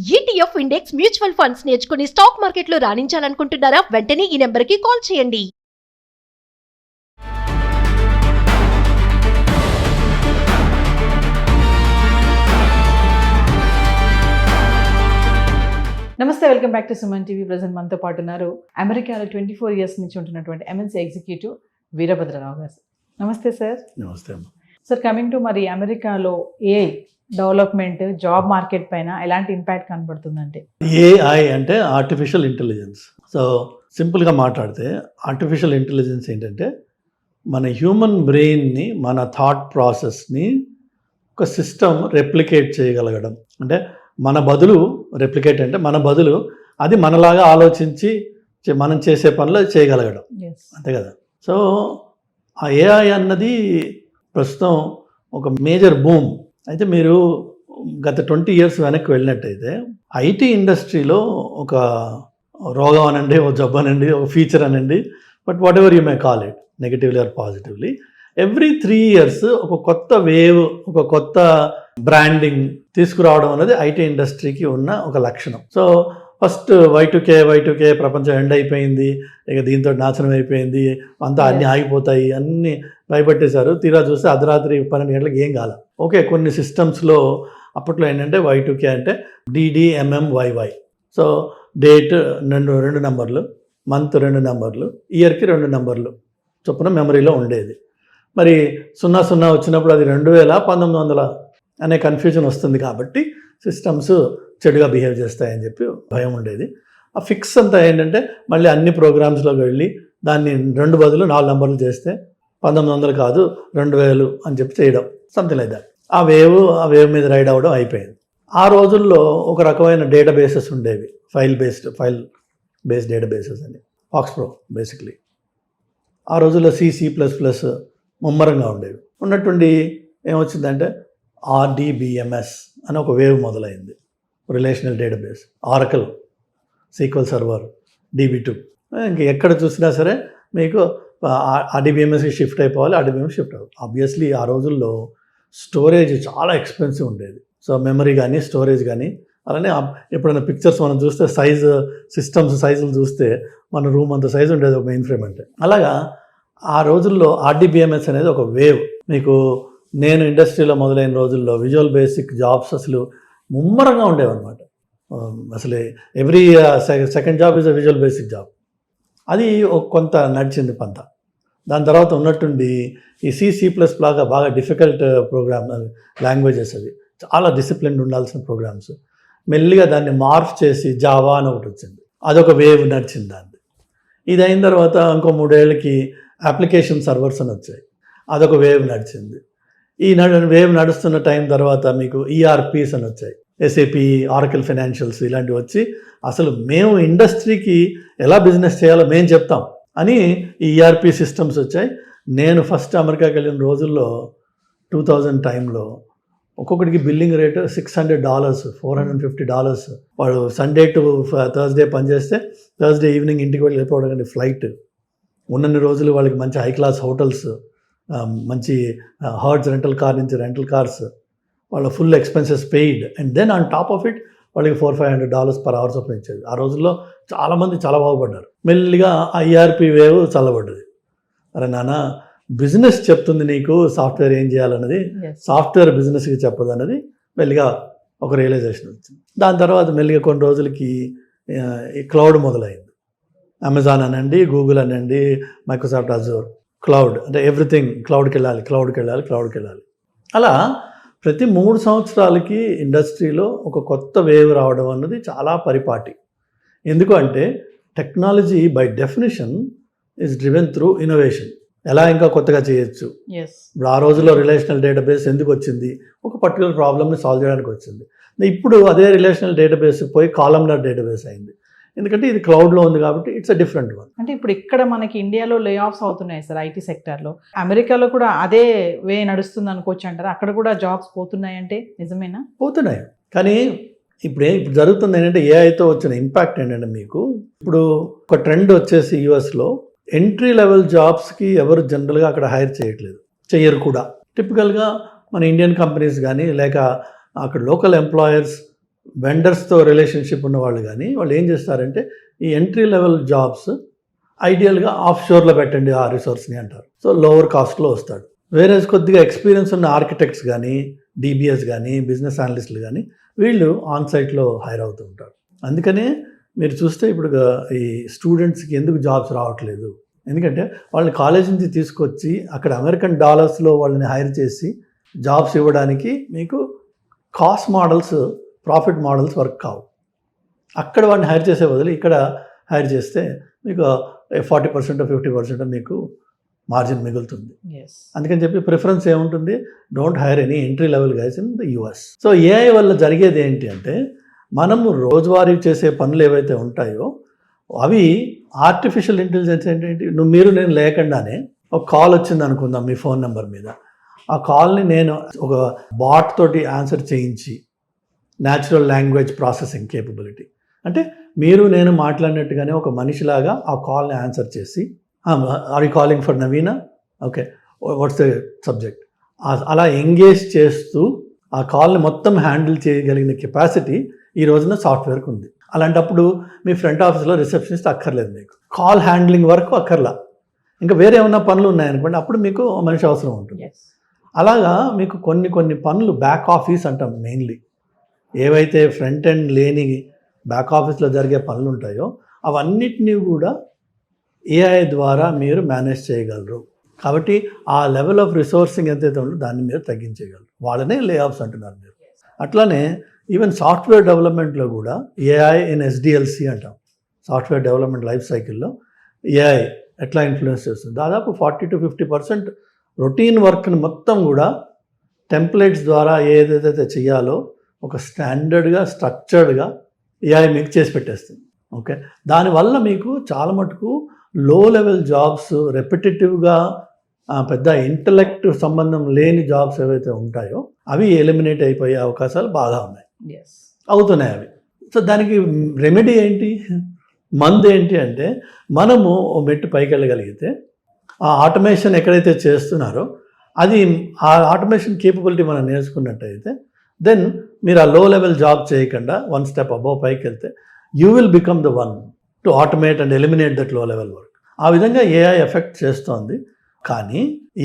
ETF index mutual funds నేర్చుకుని stock మార్కెట్లో రాణించాలనుకుంటున్నారా? వెంటనే ఈ నెంబర్కి కాల్ చేయండి. నమస్తే, welcome back to Suman TV. Present మనతో పాటు ఉన్నారు అమెరికాలో 24 ఇయర్స్ నుంచి ఉంటున్నటువంటి ఎంఎన్సీ ఎగ్జిక్యూటివ్ వీరభద్రరావు గారు. నమస్తే సార్. నమస్తే అమ్మ. సార్, కమింగ్ టు మరి అమెరికాలో ఏఐ డెవలప్మెంట్ జాబ్ మార్కెట్ పైన ఎలాంటి ఇంపాక్ట్ కనబడుతుందంటే? ఏఐ అంటే ఆర్టిఫిషియల్ ఇంటెలిజెన్స్. సో సింపుల్గా మాట్లాడితే ఆర్టిఫిషియల్ ఇంటెలిజెన్స్ ఏంటంటే మన హ్యూమన్ బ్రెయిన్ని, మన థాట్ ప్రాసెస్ని ఒక సిస్టమ్ రెప్లికేట్ చేయగలగడం. అంటే మన బదులు రెప్లికేట్ అంటే మన బదులు అది మనలాగా ఆలోచించి మనం చేసే పనులు చేయగలగడం, అంతే కదా. సో ఆ ఏఐ అన్నది ప్రస్తుతం ఒక మేజర్ బూమ్. అయితే మీరు గత 20 ఇయర్స్ వెనక్కి వెళ్ళినట్టయితే ఐటీ ఇండస్ట్రీలో ఒక రోగం అనండి, ఒక జబ్బు అనండి, ఒక ఫీచర్ అనండి, but whatever you may call it, negatively or positively, every 3 years ఒక కొత్త వేవ్, ఒక కొత్త బ్రాండింగ్ తీసుకురావడం అనేది ఐటీ ఇండస్ట్రీకి ఉన్న ఒక లక్షణం. సో ఫస్ట్ Y2K ప్రపంచం ఎండ్ అయిపోయింది, ఇక దీంతో నాశనం అయిపోయింది, అంతా అన్నీ ఆగిపోతాయి, అన్నీ భయపెట్టేశారు. తీరా చూస్తే అర్ధరాత్రి 12 గంటలకు ఏం కాల. ఓకే, కొన్ని సిస్టమ్స్లో అప్పట్లో ఏంటంటే Y2K అంటే DDMMYY. సో డేట్ 2 నెంబర్లు, మంత్ 2 నెంబర్లు, ఇయర్కి 2 నెంబర్లు చొప్పున మెమరీలో ఉండేది. మరి 00 వచ్చినప్పుడు అది 2000 1900 అనే కన్ఫ్యూజన్ వస్తుంది. కాబట్టి సిస్టమ్స్ చెడుగా బిహేవ్ చేస్తాయని చెప్పి భయం ఉండేది. ఆ ఫిక్స్ అంతా ఏంటంటే మళ్ళీ అన్ని ప్రోగ్రామ్స్లోకి వెళ్ళి దాన్ని 2 బదులు 4 నెంబర్లు చేస్తే 1900 కాదు 2000 అని చెప్పి చేయడం, సంథింగ్ లైక్ దట్. ఆ వేవ్ మీద రైడ్ అవ్వడం అయిపోయింది. ఆ రోజుల్లో ఒక రకమైన డేటాబేసెస్ ఉండేవి, ఫైల్ బేస్డ్ డేటాబేసెస్ అని, ఫాక్స్ప్రో బేసిక్లీ. ఆ రోజుల్లో C++ ముమ్మరంగా ఉండేవి. ఉన్నటువంటి ఏమొచ్చిందంటే RDBMS అని ఒక వేవ్ మొదలైంది, relational database, oracle, sequel server, DB2. ఇంక ఎక్కడ చూసినా సరే మీకు RDBMSకి షిఫ్ట్ అయిపోవాలి, RDBMS షిఫ్ట్ అవ్వాలి. ఆబ్వియస్లీ ఆ రోజుల్లో స్టోరేజ్ చాలా ఎక్స్పెన్సివ్ ఉండేది. సో మెమరీ కానీ స్టోరేజ్ కానీ, అలానే ఎప్పుడైనా పిక్చర్స్ మనం చూస్తే సిస్టమ్స్ సైజులు చూస్తే మన రూమ్ అంత సైజు ఉండేది ఒక మెయిన్ ఫ్రేమ్ అంటే. అలాగా ఆ రోజుల్లో RDBMS అనేది ఒక వేవ్. మీకు నేను ఇండస్ట్రీలో మొదలైన రోజుల్లో విజువల్ బేసిక్ జాబ్స్ అసలు ముమ్మరంగా ఉండేవన్నమాట. అసలు every second job is a visual basic job. అది కొంత నడిచింది పంత. దాని తర్వాత ఉన్నట్టుండి ఈ C++ లాగా బాగా డిఫికల్ట్ ప్రోగ్రామ్ లాంగ్వేజెస్, అవి చాలా డిసిప్లిన్ ఉండాల్సిన ప్రోగ్రామ్స్, మెల్లిగా దాన్ని మార్ఫ్ చేసి జావా అని ఒకటి వచ్చింది. అదొక వేవ్ నడిచింది దాన్ని. ఇది అయిన తర్వాత ఇంకో 3 ఏళ్ళకి అప్లికేషన్ సర్వర్స్ అని వచ్చాయి, అదొక వేవ్ నడిచింది. ఈ వేవ్ నడుస్తున్న టైం తర్వాత మీకు ERPs అని వచ్చాయి, SAP, ఆరకిల్ ఫైనాన్షియల్స్, ఇలాంటివి వచ్చి అసలు మేము ఇండస్ట్రీకి ఎలా బిజినెస్ చేయాలో మేము చెప్తాం అని ఈ ERP సిస్టమ్స్ వచ్చాయి. నేను ఫస్ట్ అమెరికాకి వెళ్ళిన రోజుల్లో 2000 టైంలో ఒక్కొక్కడికి బిల్లింగ్ రేటు $600, $450. వాడు సండే టు థర్స్డే పనిచేస్తే థర్స్డే ఈవినింగ్ ఇంటికి వెళ్ళిపోవడం కానీ ఫ్లైట్. ఉన్నన్ని రోజులు వాళ్ళకి మంచి హై క్లాస్ హోటల్స్, మంచి హర్డ్స్ రెంటల్ కార్స్, వాళ్ళ full expenses paid, and then on top of it వాళ్ళకి $400-500 పర్ అవర్ చొప్పున ఇచ్చేది. ఆ రోజుల్లో చాలామంది చాలా బాగుపడ్డారు. మెల్లిగా ఆ ERP వేవ్ చల్లబడ్డది. అరే నాన్న, బిజినెస్ చెప్తుంది నీకు సాఫ్ట్వేర్ ఏం చేయాలన్నది, సాఫ్ట్వేర్ బిజినెస్కి చెప్పదు అన్నది మెల్లిగా ఒక రియలైజేషన్ వచ్చింది. దాని తర్వాత మెల్లిగా కొన్ని రోజులకి ఈ క్లౌడ్ మొదలైంది. అమెజాన్ అనండి, గూగుల్ అనండి, మైక్రోసాఫ్ట్ అజూర్, క్లౌడ్ అంటే ఎవ్రీథింగ్ క్లౌడ్కి వెళ్ళాలి. అలా ప్రతి 3 సంవత్సరాలకి ఇండస్ట్రీలో ఒక కొత్త వేవ్ రావడం అన్నది చాలా పరిపాటి. ఎందుకు అంటే technology by definition is driven through innovation. ఎలా ఇంకా కొత్తగా చేయొచ్చు. ఇప్పుడు ఆ రోజుల్లో రిలేషనల్ డేటాబేస్ ఎందుకు వచ్చింది? ఒక పర్టికులర్ ప్రాబ్లమ్ని సాల్వ్ చేయడానికి వచ్చింది. ఇప్పుడు అదే రిలేషనల్ డేటాబేస్ పోయి కాలమ్నర్ డేటాబేస్ అయింది. ఎందుకంటే ఇది క్లౌడ్లో ఉంది కాబట్టి ఇట్స్ అ డిఫరెంట్ వన్. అంటే ఇప్పుడు ఇక్కడ మనకి ఇండియాలో లే ఆఫ్స్ అవుతున్నాయి సార్ ఐటీ సెక్టార్లో. అమెరికాలో కూడా అదే వే నడుస్తుంది అనుకోవచ్చు అంటారా? అక్కడ కూడా జాబ్స్ పోతున్నాయి అంటే నిజమేనా? పోతున్నాయి. కానీ ఇప్పుడు జరుగుతుంది ఏంటంటే ఏఐతో వచ్చిన ఇంపాక్ట్ ఏంటంటే, మీకు ఇప్పుడు ఒక ట్రెండ్ వచ్చేసి యూఎస్లో ఎంట్రీ లెవెల్ జాబ్స్కి ఎవరు జనరల్గా అక్కడ హైర్ చేయరు కూడా. టిపికల్గా మన ఇండియన్ కంపెనీస్ కానీ లేక అక్కడ లోకల్ ఎంప్లాయర్స్ వెండర్స్తో రిలేషన్షిప్ ఉన్న వాళ్ళు కానీ వాళ్ళు ఏం చేస్తారంటే ఈ ఎంట్రీ లెవెల్ జాబ్స్ ఐడియల్గా ఆఫ్ షోర్లో పెట్టండి ఆ రిసోర్స్ని అంటారు. సో లోవర్ కాస్ట్లో వస్తాడు. వేరే కొద్దిగా ఎక్స్పీరియన్స్ ఉన్న ఆర్కిటెక్ట్స్ కానీ, డిబిఎస్ కానీ, బిజినెస్ అనలిస్టులు కానీ వీళ్ళు ఆన్ సైట్లో హైర్ అవుతూ ఉంటారు. అందుకనే మీరు చూస్తే ఇప్పుడు ఈ స్టూడెంట్స్కి ఎందుకు జాబ్స్ రావట్లేదు, ఎందుకంటే వాళ్ళని కాలేజ్ నుంచి తీసుకొచ్చి అక్కడ అమెరికన్ డాలర్స్లో వాళ్ళని హైర్ చేసి జాబ్స్ ఇవ్వడానికి మీకు cost models, profit models work కావు. అక్కడ వాడిని హైర్ చేసే బదులు ఇక్కడ హైర్ చేస్తే మీకు 40% 50% మీకు మార్జిన్ మిగులుతుంది. అందుకని చెప్పి ప్రిఫరెన్స్ ఏముంటుంది, don't hire any entry level guys in the US. So AI వల్ల జరిగేది ఏంటి అంటే మనము రోజువారీ చేసే పనులు ఏవైతే ఉంటాయో అవి ఆర్టిఫిషియల్ ఇంటెలిజెన్స్ ఏంటంటే మీరు నేను లేకుండానే ఒక కాల్ వచ్చింది అనుకుందాం మీ ఫోన్ నెంబర్ మీద, ఆ కాల్ని నేను ఒక బాట్ తోటి ఆన్సర్ చేయించి న్యాచురల్ లాంగ్వేజ్ ప్రాసెసింగ్ కేపబిలిటీ అంటే మీరు నేను మాట్లాడినట్టుగానే ఒక మనిషిలాగా ఆ కాల్ని ఆన్సర్ చేసి are you calling for Naveena, okay what's the subject, అలా ఎంగేజ్ చేస్తూ ఆ కాల్ని మొత్తం హ్యాండిల్ చేయగలిగిన కెపాసిటీ ఈ రోజున సాఫ్ట్వేర్కి ఉంది. అలాంటప్పుడు మీ ఫ్రంట్ ఆఫీస్లో రిసెప్షనిస్ట్ అక్కర్లేదు, మీకు కాల్ హ్యాండ్లింగ్ వరకు అక్కర్లా, ఇంకా వేరే ఏమైనా పనులు ఉన్నాయనుకోండి అప్పుడు మీకు మనిషి అవసరం ఉంటుంది. అలాగా మీకు కొన్ని పనులు బ్యాక్ ఆఫీస్ అంటాం, మెయిన్లీ ఏవైతే ఫ్రంట్ ఎండ్ లేని బ్యాక్ ఆఫీస్లో జరిగే పనులు ఉంటాయో అవన్నిటినీ కూడా ఏఐ ద్వారా మీరు మేనేజ్ చేయగలరు. కాబట్టి ఆ లెవెల్ ఆఫ్ రిసోర్సింగ్ ఎంతైతే ఉందో దాన్ని మీరు తగ్గించేయగలరు. వాళ్ళనే లే ఆఫ్స్ అంటున్నారు మీరు. అట్లానే ఈవెన్ సాఫ్ట్వేర్ డెవలప్మెంట్లో కూడా ఏఐ ఇన్ ఎస్డిఎల్సి అంటాం, సాఫ్ట్వేర్ డెవలప్మెంట్ లైఫ్ సైకిల్లో ఏఐ ఎట్లా ఇన్ఫ్లుయెన్స్ చేస్తుంది. దాదాపు 40 to 50% రొటీన్ వర్క్ని మొత్తం కూడా టెంప్లెట్స్ ద్వారా ఏదైతే చేయాలో ఒక స్టాండర్డ్గా స్ట్రక్చర్డ్గా ఏఐ మీకు చేసి పెట్టేస్తుంది. ఓకే, దానివల్ల మీకు చాలా మటుకు లో లెవెల్ జాబ్స్, రెపిటేటివ్గా పెద్ద ఇంటలెక్ట్ సంబంధం లేని జాబ్స్ ఏవైతే ఉంటాయో అవి ఎలిమినేట్ అయిపోయే అవకాశాలు బాగా ఉన్నాయి, అవుతున్నాయి అవి. సో దానికి రెమెడీ ఏంటి, మందు ఏంటి అంటే మనము ఓ మెట్టు పైకి వెళ్ళగలిగితే ఆ ఆటోమేషన్ ఎక్కడైతే చేస్తున్నారో అది ఆ ఆటోమేషన్ కేపబిలిటీ మనం నేర్చుకున్నట్టయితే దెన్ మీరు ఆ లో లెవెల్ జాబ్ చేయకుండా 1 step అబవ్ పైకి వెళ్తే you will become the one to automate and eliminate that లో లెవెల్ వర్క్. ఆ విధంగా ఏఐ ఎఫెక్ట్ చేస్తోంది. కానీ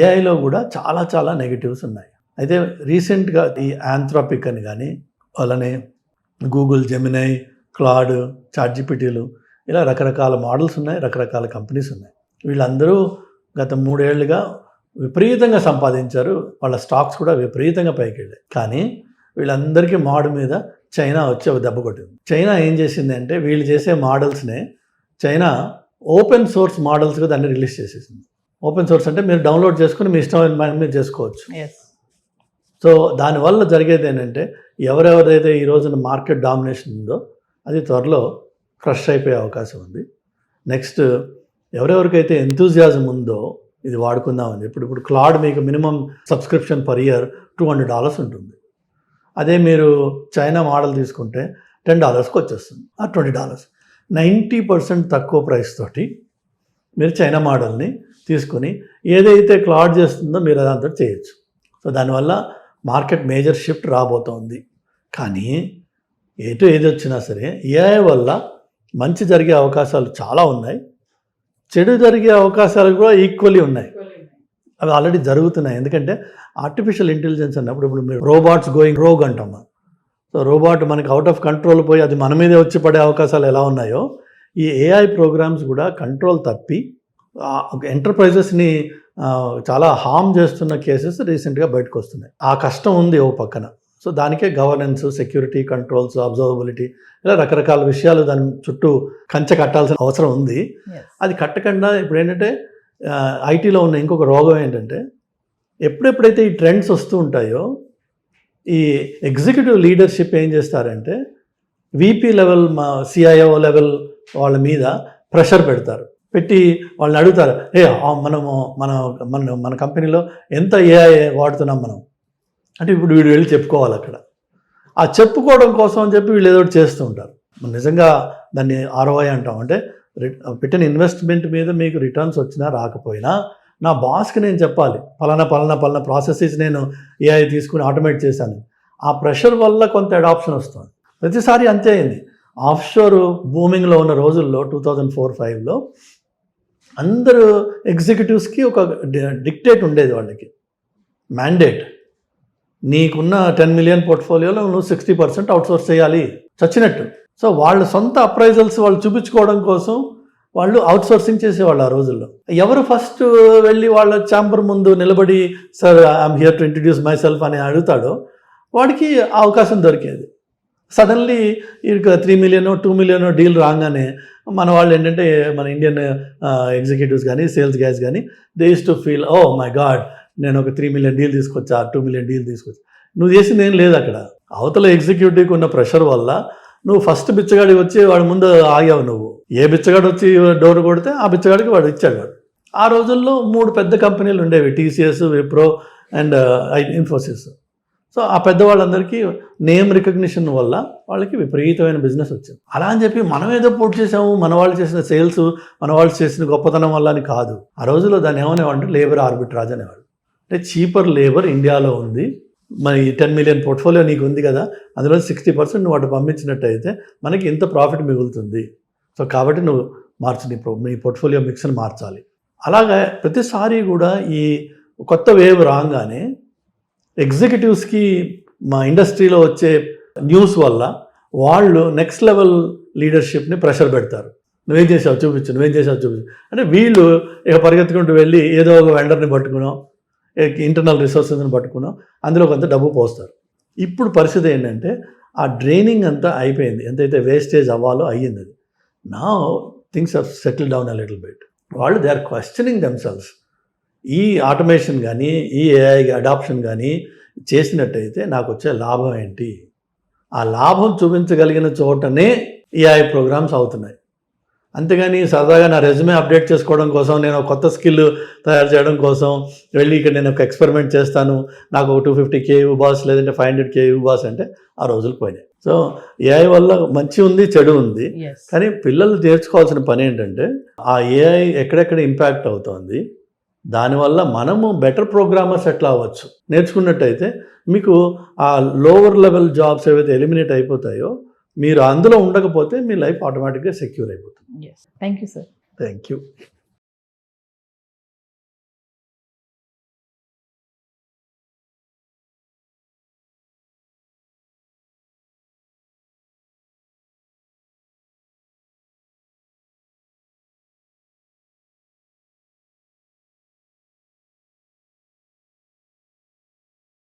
ఏఐలో కూడా చాలా నెగిటివ్స్ ఉన్నాయి. అయితే రీసెంట్గా ఈ ఆంథ్రోపిక్ అని కానీ అలానే గూగుల్ జెమినై, క్లాడ్, చాట్‌జిపిటీలు ఇలా రకరకాల మోడల్స్ ఉన్నాయి, రకరకాల కంపెనీస్ ఉన్నాయి. వీళ్ళందరూ గత 3 ఏళ్లుగా విపరీతంగా సంపాదించారు, వాళ్ళ స్టాక్స్ కూడా విపరీతంగా పైకి వెళ్ళాయి. కానీ వీళ్ళందరికీ మోడ్ మీద చైనా వచ్చి ఒక దెబ్బ కొట్టింది. చైనా ఏం చేసింది అంటే వీళ్ళు చేసే మోడల్స్నే చైనా ఓపెన్ సోర్స్ మోడల్స్గా దాన్ని రిలీజ్ చేసేసింది. ఓపెన్ సోర్స్ అంటే మీరు డౌన్లోడ్ చేసుకుని మీ ఇష్టమైన మీరు చేసుకోవచ్చు. సో దానివల్ల జరిగేది ఏంటంటే ఎవరెవరైతే ఈ రోజున మార్కెట్ డామినేషన్ ఉందో అది త్వరలో క్రష్ అయిపోయే అవకాశం ఉంది. నెక్స్ట్ ఎవరెవరికైతే ఎంతూజియాజం ఉందో ఇది వాడుకుందామని ఇప్పుడు క్లాడ్ మీకు మినిమం సబ్స్క్రిప్షన్ పర్ ఇయర్ $200 ఉంటుంది. అదే మీరు చైనా మోడల్ తీసుకుంటే $10కి వచ్చేస్తుంది. ఆ $20 90% తక్కువ ప్రైస్ తోటి మీరు చైనా మోడల్ని తీసుకొని ఏదైతే క్లాడ్ చేస్తుందో మీరు అదంతా చేయొచ్చు. సో దానివల్ల మార్కెట్ మేజర్ షిఫ్ట్ రాబోతోంది. కానీ ఏది వచ్చినా సరే ఏఐ వల్ల మంచి జరిగే అవకాశాలు చాలా ఉన్నాయి, చెడు జరిగే అవకాశాలు కూడా ఈక్వల్లీ ఉన్నాయి. అవి ఆల్రెడీ జరుగుతున్నాయి. ఎందుకంటే ఆర్టిఫిషియల్ ఇంటెలిజెన్స్ అన్నప్పుడు ఇప్పుడు మీరు రోబాట్స్ గోయింగ్ రోగ్ అంటాం. సో రోబాట్ మనకి అవుట్ ఆఫ్ కంట్రోల్ పోయి అది మన మీదే వచ్చి పడే అవకాశాలు ఎలా ఉన్నాయో ఈ ఏఐ ప్రోగ్రామ్స్ కూడా కంట్రోల్ తప్పి ఎంటర్ప్రైజెస్ని చాలా హార్మ్ చేస్తున్న కేసెస్ రీసెంట్గా బయటకు వస్తున్నాయి. ఆ కష్టం ఉంది ఓ పక్కన. సో దానికే గవర్నెన్స్, సెక్యూరిటీ కంట్రోల్స్, అబ్జర్వబిలిటీ ఇలా రకరకాల విషయాలు దాని చుట్టూ కంచె కట్టాల్సిన అవసరం ఉంది. అది కట్టకుండా ఇప్పుడు ఏంటంటే ఐటీలో ఉన్న ఇంకొక రోగం ఏంటంటే ఎప్పుడెప్పుడైతే ఈ ట్రెండ్స్ వస్తూ ఉంటాయో ఈ ఎగ్జిక్యూటివ్ లీడర్షిప్ ఏం చేస్తారంటే వీపీ లెవెల్, మా సిఐఓ లెవెల్ వాళ్ళ మీద ప్రెషర్ పెడతారు. పెట్టి వాళ్ళని అడుగుతారు, మన కంపెనీలో ఎంత ఏఐ వాడుతున్నాం మనం అంటే ఇప్పుడు వీడు వెళ్ళి చెప్పుకోవాలి అక్కడ. ఆ చెప్పుకోవడం కోసం అని చెప్పి వీళ్ళు ఏదో ఒకటి చేస్తూ ఉంటారు. నిజంగా దాన్ని ROI అంటాం. అంటే పెట్టిన ఇన్వెస్ట్మెంట్ మీద మీకు రిటర్న్స్ వచ్చినా రాకపోయినా నా బాస్కి నేను చెప్పాలి పలానా ప్రాసెసెస్ నేను ఏఐ తీసుకుని ఆటోమేట్ చేశాను. ఆ ప్రెషర్ వల్ల కొంత అడాప్షన్ వస్తుంది. ప్రతిసారి అంతే అయింది. ఆఫ్షోర్ బూమింగ్లో ఉన్న రోజుల్లో 2004-5లో అందరూ ఎగ్జిక్యూటివ్స్కి ఒక డిక్టేట్ ఉండేది, వాళ్ళకి మ్యాండేట్. నీకున్న 10 million పోర్ట్ఫోలియోలో నువ్వు 60% అవుట్సోర్స్ చేయాలి చచ్చినట్టు. సో వాళ్ళ సొంత అప్రైజల్స్ వాళ్ళు చూపించుకోవడం కోసం వాళ్ళు అవుట్సోర్సింగ్ చేసేవాళ్ళు ఆ రోజుల్లో. ఎవరు ఫస్ట్ వెళ్ళి వాళ్ళ ఛాంబర్ ముందు నిలబడి sir I'm here to introduce my self అని అడుగుతాడో వాడికి ఆ అవకాశం దొరికేది. సడన్లీ ఇక 3 million 2 million డీల్ రాగానే మన వాళ్ళు ఏంటంటే మన ఇండియన్ ఎగ్జిక్యూటివ్స్ కానీ సేల్స్ గైస్ కానీ they used to feel oh my god నేను ఒక 3 million డీల్ తీసుకొచ్చా, 2 million డీల్ తీసుకొచ్చా. నువ్వు చేసింది ఏం లేదు అక్కడ. అవతల ఎగ్జిక్యూటివ్కి ఉన్న ప్రెషర్ వల్ల నువ్వు ఫస్ట్ బిచ్చగాడి వచ్చి వాడి ముందు ఆగావు. నువ్వు ఏ బిచ్చగాడు వచ్చి డోర్ కొడితే ఆ బిచ్చగాడికి వాడు ఇచ్చాడు. ఆ రోజుల్లో 3 పెద్ద కంపెనీలు ఉండేవి, TCS, Wipro and Infosys. So ఆ పెద్దవాళ్ళందరికీ నేమ్ రికగ్నిషన్ వల్ల వాళ్ళకి విపరీతమైన బిజినెస్ వచ్చింది. అలా అని చెప్పి మనం ఏదో పోటీ చేసాము, మన వాళ్ళు చేసిన సేల్స్, మన వాళ్ళు చేసిన గొప్పతనం వల్ల అని కాదు. ఆ రోజుల్లో దాన్ని ఏమనేవాడు, లేబర్ ఆర్బిట్రాజ్ అనేవాడు. అంటే చీపర్ లేబర్ ఇండియాలో ఉంది, మరి 10 million పోర్ట్ఫోలియో నీకు ఉంది కదా, అందులో 60% నువ్వు అటు పంపించినట్టయితే మనకి ఇంత ప్రాఫిట్ మిగులుతుంది. సో కాబట్టి నువ్వు నీ పోర్ట్ఫోలియో మిక్స్ని మార్చాలి. అలాగే ప్రతిసారి కూడా ఈ కొత్త వేవ్ రాగానే ఎగ్జిక్యూటివ్స్కి మా ఇండస్ట్రీలో వచ్చే న్యూస్ వల్ల వాళ్ళు నెక్స్ట్ లెవెల్ లీడర్షిప్ని ప్రెషర్ పెడతారు. నువ్వేం చేసావు చూపించు, నువ్వేం చేసావు చూపించు అంటే వీళ్ళు ఇక పరిగెత్తుకుంటూ వెళ్ళి ఏదో ఒక వెండర్ని పట్టుకున్నాం, ఇంటర్నల్ రిసోర్సెస్ని పట్టుకున్నాం, అందులో కొంత డబ్బు పోస్తారు. ఇప్పుడు పరిస్థితి ఏంటంటే ఆ డ్రైనింగ్ అంతా అయిపోయింది, ఎంతైతే వేస్టేజ్ అవ్వాలో అయ్యింది. అది నా things are settle down a little bit. వాళ్ళు దే ఆర్ క్వశ్చనింగ్ దెమ్సెల్వ్స్. ఈ ఆటోమేషన్ కానీ ఈ ఏఐ అడాప్షన్ కానీ చేసినట్టయితే నాకు వచ్చే లాభం ఏంటి, ఆ లాభం చూపించగలిగిన చోటనే ఏఐ ప్రోగ్రామ్స్ అవుతున్నాయి. అంతేగాని సరదాగా నా రెజ్యూమే అప్డేట్ చేసుకోవడం కోసం, నేను ఒక కొత్త స్కిల్ తయారు చేయడం కోసం వెళ్ళి ఇక్కడ నేను ఒక ఎక్స్పెరిమెంట్ చేస్తాను, నాకు ఒక 250K బాస్ లేదంటే 500K బాస్ అంటే ఆ రోజులు పోయినాయి. సో ఏఐ వల్ల మంచి ఉంది, చెడు ఉంది. కానీ పిల్లలు నేర్చుకోవాల్సిన పని ఏంటంటే ఆ ఏఐ ఎక్కడెక్కడ ఇంపాక్ట్ అవుతోంది, దానివల్ల మనము బెటర్ ప్రోగ్రామర్స్ ఎట్లా అవ్వచ్చు నేర్చుకున్నట్టయితే మీకు ఆ లోవర్ లెవెల్ జాబ్స్ ఏవైతే ఎలిమినేట్ అయిపోతాయో, మీరు అందులో ఉండకపోతే మీ లైఫ్ ఆటోమేటిక్గా సెక్యూర్ అయిపోతుంది. Thank you sir. Thank you.